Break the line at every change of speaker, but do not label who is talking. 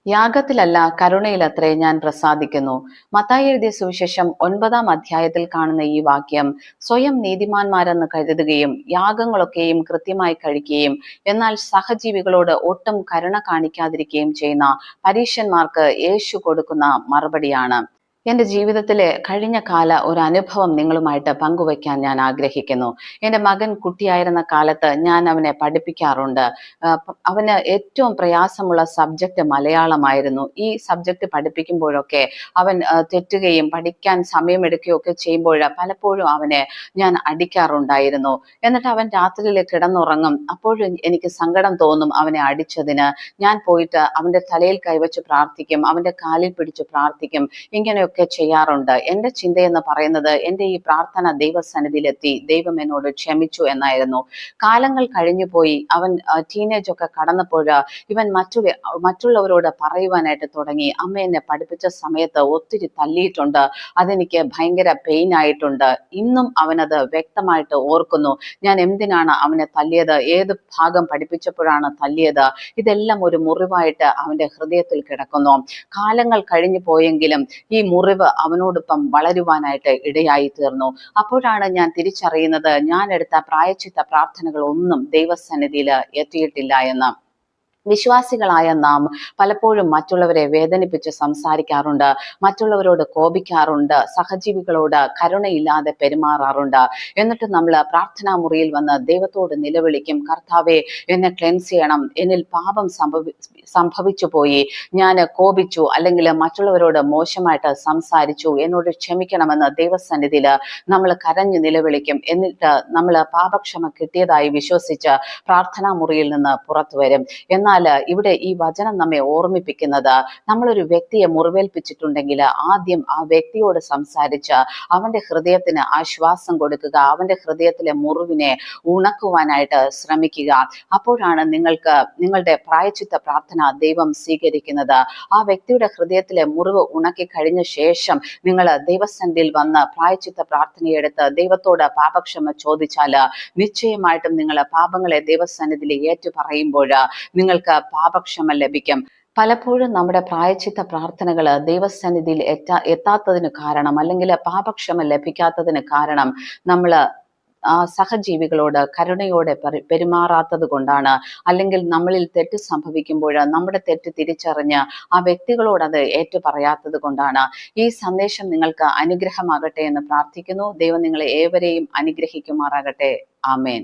യാഗത്തിലല്ല കരുണയിലത്രേ ഞാൻ പ്രസാദിക്കുന്നു. മത്തായി എഴുതിയ സുവിശേഷം 9-ാം അധ്യായത്തിൽ കാണുന്ന ഈ വാക്യം സ്വയം നീതിമാന്മാരെന്ന് കരുതുകയും യാഗങ്ങളൊക്കെയും കൃത്യമായി കഴിക്കുകയും എന്നാൽ സഹജീവികളോട് ഒട്ടും കരുണ കാണിക്കാതിരിക്കുകയും ചെയ്യുന്ന പരീശന്മാർക്ക് യേശു കൊടുക്കുന്ന മറുപടിയാണ്. എൻ്റെ ജീവിതത്തിലെ കഴിഞ്ഞ കാല ഒരു അനുഭവം നിങ്ങളുമായിട്ട് പങ്കുവയ്ക്കാൻ ഞാൻ ആഗ്രഹിക്കുന്നു. എൻ്റെ മകൻ കുട്ടിയായിരുന്ന കാലത്ത് ഞാൻ അവനെ പഠിപ്പിക്കാറുണ്ട്. അവന് ഏറ്റവും പ്രയാസമുള്ള സബ്ജക്റ്റ് മലയാളമായിരുന്നു. ഈ സബ്ജക്റ്റ് പഠിപ്പിക്കുമ്പോഴൊക്കെ അവൻ തെറ്റുകയും പഠിക്കാൻ സമയമെടുക്കുകയും ഒക്കെ ചെയ്യുമ്പോൾ പലപ്പോഴും അവനെ ഞാൻ അടിക്കാറുണ്ടായിരുന്നു. എന്നിട്ട് അവൻ രാത്രിയിൽ കിടന്നുറങ്ങും. അപ്പോഴും എനിക്ക് സങ്കടം തോന്നും അവനെ അടിച്ചതിന്. ഞാൻ പോയിട്ട് അവൻ്റെ തലയിൽ കൈവച്ച് പ്രാർത്ഥിക്കും, അവൻ്റെ കാലിൽ പിടിച്ച് പ്രാർത്ഥിക്കും. ഇങ്ങനെയൊക്കെ ചെയ്യാറുണ്ട്. എൻ്റെ ചിന്തയെന്ന് പറയുന്നത് എൻ്റെ ഈ പ്രാർത്ഥന ദൈവസന്നിധിയിലെത്തി ദൈവം എന്നോട് ക്ഷമിച്ചു എന്നായിരുന്നു. കാലങ്ങൾ കഴിഞ്ഞു പോയി. അവൻ ടീനേജ് ഒക്കെ കടന്നപ്പോൾ ഇവൻ മറ്റുള്ളവരോട് പറയുവാനായിട്ട് തുടങ്ങി. അമ്മ എന്നെ പഠിപ്പിച്ച സമയത്ത് ഒത്തിരി തല്ലിയിട്ടുണ്ട്, അതെനിക്ക് ഭയങ്കര പെയിൻ ആയിട്ടുണ്ട്. ഇന്നും അവനത് വ്യക്തമായിട്ട് ഓർക്കുന്നു. ഞാൻ എന്തിനാണ് അവനെ തല്ലിയത്, ഏത് ഭാഗം പഠിപ്പിച്ചപ്പോഴാണ് തല്ലിയത്, ഇതെല്ലാം ഒരു മുറിവായിട്ട് അവൻ്റെ ഹൃദയത്തിൽ കിടക്കുന്നു. കാലങ്ങൾ കഴിഞ്ഞു പോയെങ്കിലും ഈ മുറിവ് അവനോടൊപ്പം വളരുവാനായിട്ട് ഇടയായി തീർന്നു. അപ്പോഴാണ് ഞാൻ തിരിച്ചറിയുന്നത് ഞാൻ എടുത്ത പ്രായശ്ചിത്ത പ്രാർത്ഥനകൾ ഒന്നും ദൈവസന്നിധിയിൽ എത്തിയിട്ടില്ല എന്ന്. വിശ്വാസികളായ നാം പലപ്പോഴും മറ്റുള്ളവരെ വേദനിപ്പിച്ച് സംസാരിക്കാറുണ്ട്, മറ്റുള്ളവരോട് കോപിക്കാറുണ്ട്, സഹജീവികളോട് കരുണയില്ലാതെ പെരുമാറാറുണ്ട്. എന്നിട്ട് നമ്മൾ പ്രാർത്ഥനാ മുറിയിൽ വന്ന് ദൈവത്തോട് നിലവിളിക്കും, കർത്താവേ എന്നെ ക്ലെൻസ് ചെയ്യണം, എന്നിൽ പാപം സംഭവിച്ചു പോയി, ഞാൻ കോപിച്ചു, അല്ലെങ്കിൽ മറ്റുള്ളവരോട് മോശമായിട്ട് സംസാരിച്ചു, എന്നോട് ക്ഷമിക്കണമെന്ന് ദൈവസന്നിധിയിൽ നമ്മൾ കരഞ്ഞു നിലവിളിക്കും. എന്നിട്ട് നമ്മൾ പാപക്ഷമ കിട്ടിയതായി വിശ്വസിച്ച് പ്രാർത്ഥനാ മുറിയിൽ നിന്ന് പുറത്തു വരും. എന്നാൽ ഇവിടെ ഈ വചനം നമ്മെ ഓർമ്മിപ്പിക്കുന്നത്, നമ്മളൊരു വ്യക്തിയെ മുറിവേൽപ്പിച്ചിട്ടുണ്ടെങ്കിൽ ആദ്യം ആ വ്യക്തിയോട് സംസാരിച്ച് അവന്റെ ഹൃദയത്തിന് ആശ്വാസം കൊടുക്കുക, അവന്റെ ഹൃദയത്തിലെ മുറിവിനെ ഉണക്കുവാനായിട്ട് ശ്രമിക്കുക. അപ്പോഴാണ് നിങ്ങളുടെ പ്രായശ്ചിത്ത പ്രാർത്ഥന ദൈവം സ്വീകരിക്കുന്നത്. ആ വ്യക്തിയുടെ ഹൃദയത്തിലെ മുറിവ് ഉണക്കി കഴിഞ്ഞ ശേഷം നിങ്ങൾ ദൈവസന്നിധിയിൽ വന്ന് പ്രായശ്ചിത്ത പ്രാർത്ഥനയെടുത്ത് ദൈവത്തോട് പാപക്ഷമ ചോദിച്ചാൽ നിശ്ചയമായിട്ടും നിങ്ങൾ പാപങ്ങളെ ദൈവസന്നിധിയിൽ ഏറ്റു പറയുമ്പോൾ നിങ്ങൾക്ക് പാപക്ഷമ ലഭിക്കും. പലപ്പോഴും നമ്മുടെ പ്രായശ്ചിത്ത പ്രാർത്ഥനകൾ ദൈവസന്നിധിയിൽ എത്താത്തതിന് കാരണം, അല്ലെങ്കിൽ പാപക്ഷമ ലഭിക്കാത്തതിന് കാരണം നമ്മൾ സഹജീവികളോട് കരുണയോടെ പെരുമാറാത്തത് കൊണ്ടാണ്. അല്ലെങ്കിൽ നമ്മളിൽ തെറ്റ് സംഭവിക്കുമ്പോൾ നമ്മുടെ തെറ്റ് തിരിച്ചറിഞ്ഞ് ആ വ്യക്തികളോട് അത് ഏറ്റു പറയാത്തത് കൊണ്ടാണ്. ഈ സന്ദേശം നിങ്ങൾക്ക് അനുഗ്രഹമാകട്ടെ എന്ന് പ്രാർത്ഥിക്കുന്നു. ദൈവം നിങ്ങളെ ഏവരെയും അനുഗ്രഹിക്കുമാറാകട്ടെ. ആമേൻ.